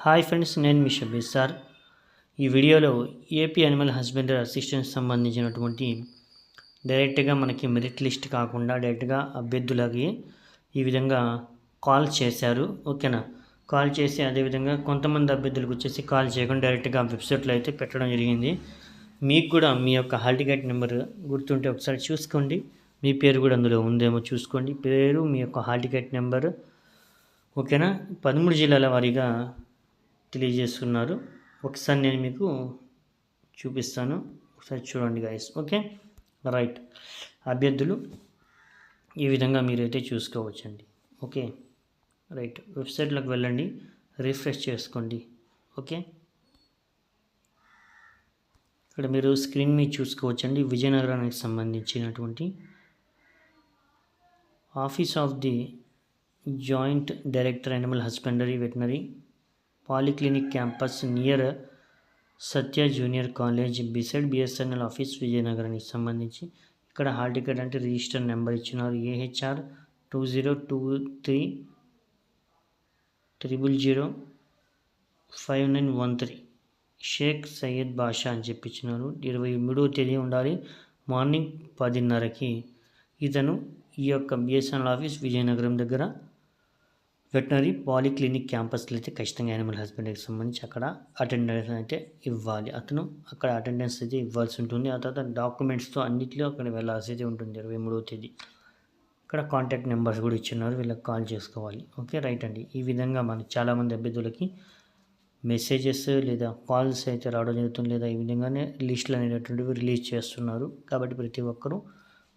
Hi friends, నేను మీ Shabbir sir. ఈ వీడియోలో ఏపీ యానిమల్ హస్బెండరీ అసిస్టెంట్ సంబంధించినటువంటి డైరెక్ట్గా మనకి మెరిట్ లిస్ట్ కాకుండా డైరెక్ట్గా అభ్యర్థులకి ఈ విధంగా కాల్ చేశారు. ఓకేనా? కాల్ చేసి అదేవిధంగా కొంతమంది అభ్యర్థులకు వచ్చేసి కాల్ చేయకుండా డైరెక్ట్గా వెబ్సైట్లో అయితే పెట్టడం జరిగింది. మీకు కూడా మీ యొక్క హాల్ టికెట్ నెంబర్ గుర్తుంటే ఒకసారి చూసుకోండి. మీ పేరు కూడా అందులో ఉందేమో చూసుకోండి. పేరు, మీ యొక్క హాల్ టికెట్ నెంబర్. ఓకేనా? 13 జిల్లాల వారీగా తెలియజేస్తున్నారు. ఒకసారి నేను మీకు చూపిస్తాను, ఒకసారి చూడండి గైస్. Okay, right. అభ్యర్థులు ఈ విధంగా మీరైతే చూసుకోవచ్చండి. Okay, right. వెబ్సైట్లోకి వెళ్ళండి, రిఫ్రెష్ చేసుకోండి. ఓకే, ఇక్కడ మీరు స్క్రీన్ మీద చూసుకోవచ్చండి. విజయనగరానికి సంబంధించినటువంటి office of the joint director animal husbandry veterinary polyclinic campus near Satya junior college beside BSNL office విజయనగరానికి సంబంధించి ఇక్కడ హాల్ టికెట్ అంటే రిజిస్టర్ నెంబర్ ఇచ్చినారు. ఏహెచ్ఆర్ 2023005913 షేక్ సయ్యద్ బాషా అని చెప్పించినారు. 23వ తేదీ ఉండాలి, మార్నింగ్ 10:30కి. ఇతను ఈ యొక్క బిఎస్ఎన్ఎల్ ఆఫీస్ విజయనగరం దగ్గర వెటనరీ పాలిక్లినిక్ క్యాంపస్లో అయితే ఖచ్చితంగా యానిమల్ హస్బెండరీకి సంబంధించి అక్కడ అటెండెన్స్ అయితే ఇవ్వాలి. అతను అక్కడ అటెండెన్స్ అయితే ఇవ్వాల్సి ఉంటుంది. ఆ తర్వాత డాక్యుమెంట్స్తో అన్నింటిలో అక్కడ వెళ్ళాల్సి అయితే ఉంటుంది. 23వ తేదీ ఇక్కడ కాంటాక్ట్ నెంబర్స్ కూడా ఇచ్చున్నారు, వీళ్ళకి కాల్ చేసుకోవాలి. ఓకే, రైట్ అండి. ఈ విధంగా మనకి చాలామంది అభ్యర్థులకి మెసేజెస్ లేదా కాల్స్ అయితే రావడం జరుగుతుంది, లేదా ఈ విధంగానే లిస్టులు అనేటటువంటివి రిలీజ్ చేస్తున్నారు. కాబట్టి ప్రతి ఒక్కరూ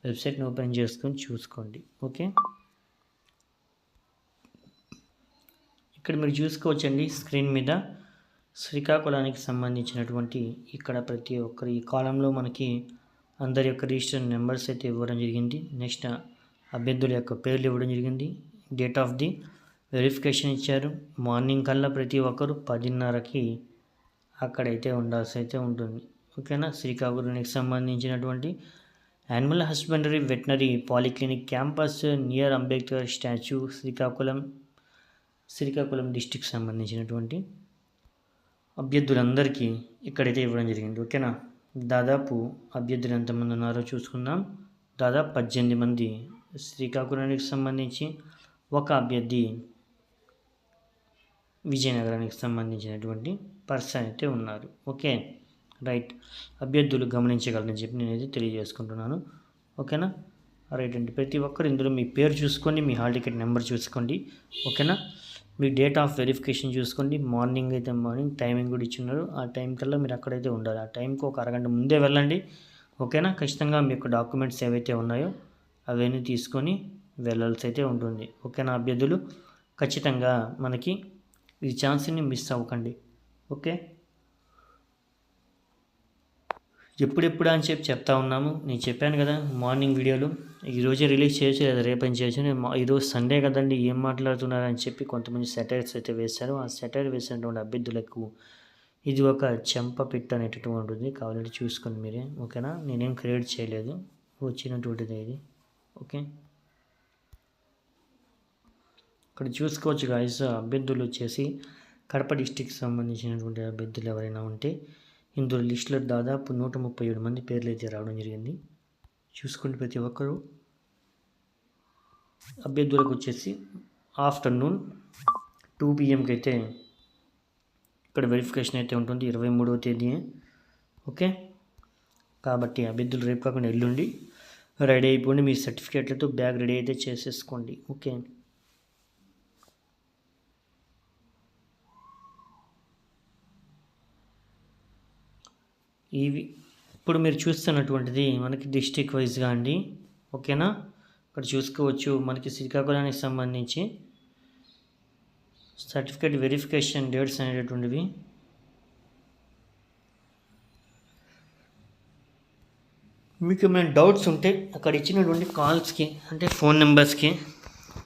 వెబ్సైట్ని ఓపెన్ చేసుకొని చూసుకోండి. ఓకే, ఇక్కడ మీరు చూసుకోవచ్చండి స్క్రీన్ మీద శ్రీకాకుళానికి సంబంధించినటువంటి ఇక్కడ ప్రతి ఒక్కరు ఈ కాలంలో మనకి అందరి యొక్క రిజిస్టర్ నెంబర్స్ అయితే ఇవ్వడం జరిగింది. నెక్స్ట్ అభ్యర్థుల యొక్క పేర్లు ఇవ్వడం జరిగింది. డేట్ ఆఫ్ ది వెరిఫికేషన్ ఇచ్చారు. మార్నింగ్ కల్లా ప్రతి ఒక్కరు 10:30కి అక్కడైతే ఉండాల్సి అయితే ఉంటుంది. ఓకేనా? శ్రీకాకుళానికి సంబంధించినటువంటి animal husbandry veterinary polyclinic campus near Ambedkar statue Srikakulam district సంబంధించినటువంటి అభ్యర్థులందరికీ ఇక్కడైతే ఇవ్వడం జరిగింది. ఓకేనా? దాదాపు అభ్యర్థులు ఎంతమంది ఉన్నారో చూసుకుందాం. దాదాపు 18 మంది శ్రీకాకుళానికి సంబంధించి, ఒక అభ్యర్థి విజయనగరానికి సంబంధించినటువంటి పర్సన్ అయితే ఉన్నారు. Okay, right. అభ్యర్థులు గమనించగలరని చెప్పి నేనైతే తెలియజేసుకుంటున్నాను. ఓకేనా? రైట్ అండి. ప్రతి ఒక్కరు ఇందులో మీ పేరు చూసుకోండి, మీ హాల్ టికెట్ నెంబర్ చూసుకోండి. ఓకేనా? మీ డేట్ ఆఫ్ వెరిఫికేషన్ చూసుకోండి. మార్నింగ్ అయితే మార్నింగ్ టైమింగ్ కూడా ఇచ్చున్నారు. ఆ టైం కల్లా మీరు అక్కడైతే ఉండాలి. ఆ టైంకి ఒక అరగంట ముందే వెళ్ళండి. ఓకేనా? ఖచ్చితంగా మీ యొక్క డాక్యుమెంట్స్ ఏవైతే ఉన్నాయో అవన్నీ తీసుకొని వెళ్ళాల్సి అయితే ఉంటుంది. ఓకేనా అభ్యర్థులు? ఖచ్చితంగా మనకి ఈ ఛాన్స్ని మిస్ అవ్వకండి. ఓకే, ఎప్పుడెప్పుడు అని చెప్పి చెప్తా ఉన్నాము. నేను చెప్పాను కదా మార్నింగ్ వీడియోలో, ఈరోజే రిలీజ్ చేయొచ్చు లేదా రేపని చేయొచ్చు. నేను ఈరోజు సండే కదండి, ఏం మాట్లాడుతున్నారని చెప్పి కొంతమంది సెటైర్స్ అయితే వేశారు. ఆ సెటైర్ వేసినటువంటి అభ్యర్థులకు ఇది ఒక చెంప పెట్టు అనేటటువంటిది. కావాలంటే చూసుకోండి మీరే. ఓకేనా? నేనేం క్రియేట్ చేయలేదు, వచ్చినటువంటిది ఇది. ఓకే, ఇక్కడ చూసుకోవచ్చు గాయస్. అభ్యర్థులు వచ్చేసి కడప డిస్టిక్ సంబంధించినటువంటి అభ్యర్థులు ఎవరైనా ఉంటే ఇందులో లిస్టులో దాదాపు 137 మంది పేర్లు అయితే రావడం జరిగింది. చూసుకోండి ప్రతి ఒక్కరు. అభ్యర్థులకు వచ్చేసి ఆఫ్టర్నూన్ 2 PM అయితే ఇక్కడ వెరిఫికేషన్ అయితే ఉంటుంది, 23వ తేదీ. ఓకే, కాబట్టి అభ్యర్థులు రేపు కాకుండా ఎల్లుండి రెడీ అయిపోండి. మీ సర్టిఫికేట్లతో బ్యాగ్ రెడీ అయితే చేసేసుకోండి. ఓకే, ఇవి ఇప్పుడు మీరు చూస్తున్నటువంటిది మనకి డిస్టిక్ వైజ్గా అండి. ఓకేనా? ఇక్కడ చూసుకోవచ్చు మనకి శ్రీకాకుళానికి సంబంధించి సర్టిఫికేట్ వెరిఫికేషన్ డేట్స్ అనేటటువంటివి మీకు ఏమైనా డౌట్స్ ఉంటే అక్కడ ఇచ్చినటువంటి కాల్స్కి అంటే ఫోన్ నెంబర్స్కి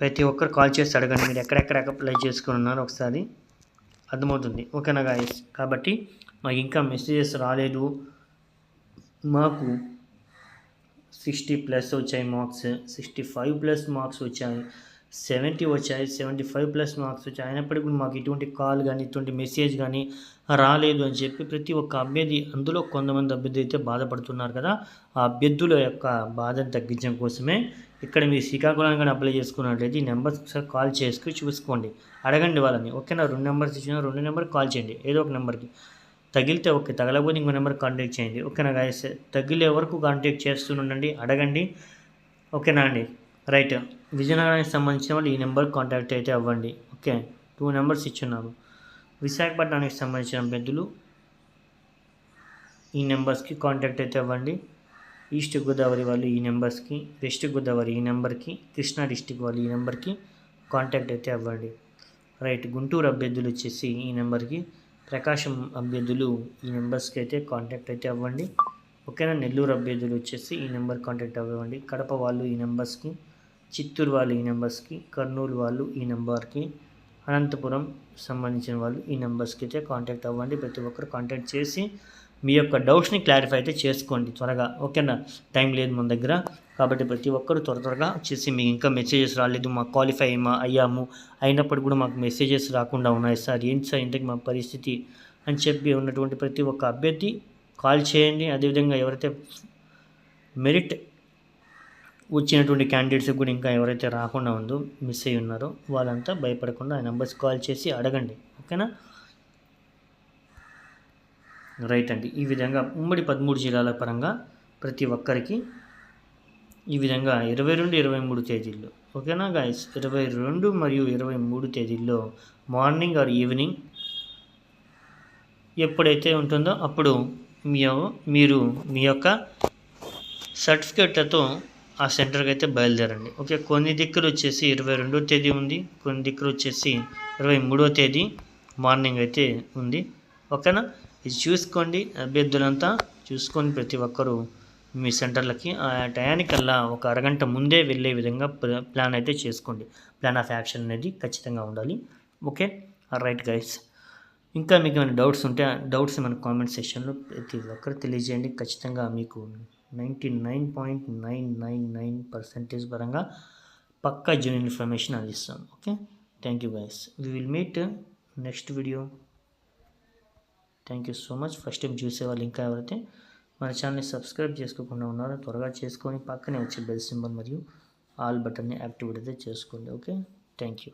ప్రతి ఒక్కరు కాల్ చేసి అడగండి. మీరు ఎక్కడెక్కడ అప్లై చేసుకుని ఉన్నారో ఒకసారి అర్థమవుతుంది. ఓకేనా గాయస్? కాబట్టి మాకు ఇంకా మెసేజెస్ రాలేదు, మాకు 60+ వచ్చాయి మార్క్స్, 65+ మార్క్స్ వచ్చాయి, 70 వచ్చాయి, 75+ మార్క్స్ వచ్చాయి. అయినప్పటికీ కూడా మాకు ఎటువంటి కాల్ కానీ ఎటువంటి మెసేజ్ కానీ రాలేదు అని చెప్పి ప్రతి ఒక్క అభ్యర్థి, అందులో కొంతమంది అభ్యర్థి అయితే బాధపడుతున్నారు కదా, ఆ అభ్యర్థుల యొక్క బాధను తగ్గించడం కోసమే ఇక్కడ మీరు శ్రీకాకుళానికి కానీ అప్లై చేసుకున్నట్లయితే ఈ నెంబర్స్ ఒకసారి కాల్ చేసుకుని చూసుకోండి, అడగండి వాళ్ళని. ఓకేనా, 2 నెంబర్స్ ఇచ్చిన 2 నెంబర్కి కాల్ చేయండి, ఏదో ఒక నెంబర్కి. తగిలితే ఓకే, తగలకపోతే ఇంకో నెంబర్కి కాంటాక్ట్ చేయండి. ఓకేనా గాయస్, తగిలే వరకు కాంటాక్ట్ చేస్తుండండి, అడగండి. ఓకేనా అండి, రైట్. విజయనగరానికి సంబంధించిన వాళ్ళు ఈ నెంబర్కి కాంటాక్ట్ అయితే అవ్వండి. ఓకే, 2 నెంబర్స్ ఇచ్చున్నాము. విశాఖపట్నానికి సంబంధించిన అభ్యర్థులు ఈ నెంబర్స్కి కాంటాక్ట్ అయితే అవ్వండి. ఈస్ట్ గోదావరి వాళ్ళు ఈ నెంబర్స్కి, వెస్ట్ గోదావరి ఈ నెంబర్కి, కృష్ణా డిస్టిక్ వాళ్ళు ఈ నెంబర్కి కాంటాక్ట్ అయితే అవ్వండి. రైట్. గుంటూరు అభ్యర్థులు వచ్చేసి ఈ నెంబర్కి, ప్రకాశం అభ్యర్థులు ఈ నెంబర్స్కి అయితే కాంటాక్ట్ అయితే అవ్వండి. ఓకేనా. నెల్లూరు అభ్యర్థులు వచ్చేసి ఈ నెంబర్ కాంటాక్ట్ అవ్వండి. కడప వాళ్ళు ఈ నెంబర్స్కి, చిత్తూరు వాళ్ళు ఈ నెంబర్స్కి, కర్నూలు వాళ్ళు ఈ నెంబర్కి, అనంతపురం సంబంధించిన వాళ్ళు ఈ నెంబర్స్కి అయితే కాంటాక్ట్ అవ్వండి. ప్రతి ఒక్కరు కాంటాక్ట్ చేసి మీ యొక్క డౌట్స్ని క్లారిఫై అయితే చేసుకోండి త్వరగా. ఓకేనా, టైం లేదు మన దగ్గర, కాబట్టి ప్రతి ఒక్కరు త్వరగా వచ్చేసి మీకు ఇంకా మెసేజెస్ రాలేదు, మాకు క్వాలిఫై అయ్యాము, అయినప్పుడు కూడా మాకు మెసేజెస్ రాకుండా ఉన్నాయి సార్, ఏంటి సార్ ఇంతకు మా పరిస్థితి అని చెప్పి ఉన్నటువంటి ప్రతి ఒక్క అభ్యర్థి కాల్ చేయండి. అదేవిధంగా ఎవరైతే మెరిట్ వచ్చినటువంటి క్యాండిడేట్స్ కూడా ఇంకా ఎవరైతే రాకుండా ఉందో, మిస్ అయ్యి ఉన్నారో వాళ్ళంతా భయపడకుండా ఆ నెంబర్స్ కాల్ చేసి అడగండి. ఓకేనా, రైట్ అండి. ఈ విధంగా ఉమ్మడి 13 జిల్లాల పరంగా ప్రతి ఒక్కరికి ఈ విధంగా 22, 23 తేదీల్లో, ఓకేనా గాయస్, 22 మరియు 23 తేదీల్లో మార్నింగ్ ఆర్ ఈవినింగ్ ఎప్పుడైతే ఉంటుందో అప్పుడు మీరు మీ యొక్క సర్టిఫికేట్లతో ఆ సెంటర్కి అయితే బయలుదేరండి. ఓకే, కొన్ని దిక్కులు వచ్చేసి 22వ తేదీ ఉంది, కొన్ని దిక్కులు వచ్చేసి 23వ తేదీ మార్నింగ్ అయితే ఉంది. ఓకేనా, ఇది చూసుకోండి, అభ్యర్థులంతా చూసుకొని ప్రతి ఒక్కరూ మీ సెంటర్లకి ఆ టయానికల్లా ఒక అరగంట ముందే వెళ్ళే విధంగా ప్లాన్ అయితే చేసుకోండి. ప్లాన్ ఆఫ్ యాక్షన్ అనేది ఖచ్చితంగా ఉండాలి. Okay, right guys. ఇంకా మీకు ఏమైనా డౌట్స్ ఉంటే ఆ డౌట్స్ మన కామెంట్ సెక్షన్లో ప్రతి ఒక్కరు తెలియజేయండి. ఖచ్చితంగా మీకు 99.999% పరంగా పక్కా జెన్యూన్ ఇన్ఫర్మేషన్ అందిస్తాం. Okay, thank you guys. We will meet next video. Thank you so much. First time చూసేవాళ్ళు ఇంకా ఎవరైతే మన ఛానల్ని సబ్స్క్రైబ్ చేసుకోకుండా ఉన్నారో త్వరగా చేసుకొని పక్కనే వచ్చే బెల్ సింబల్ మరియు ఆల్ బటన్ని యాక్టివేట్ అయితే చేసుకోండి. Okay, thank you.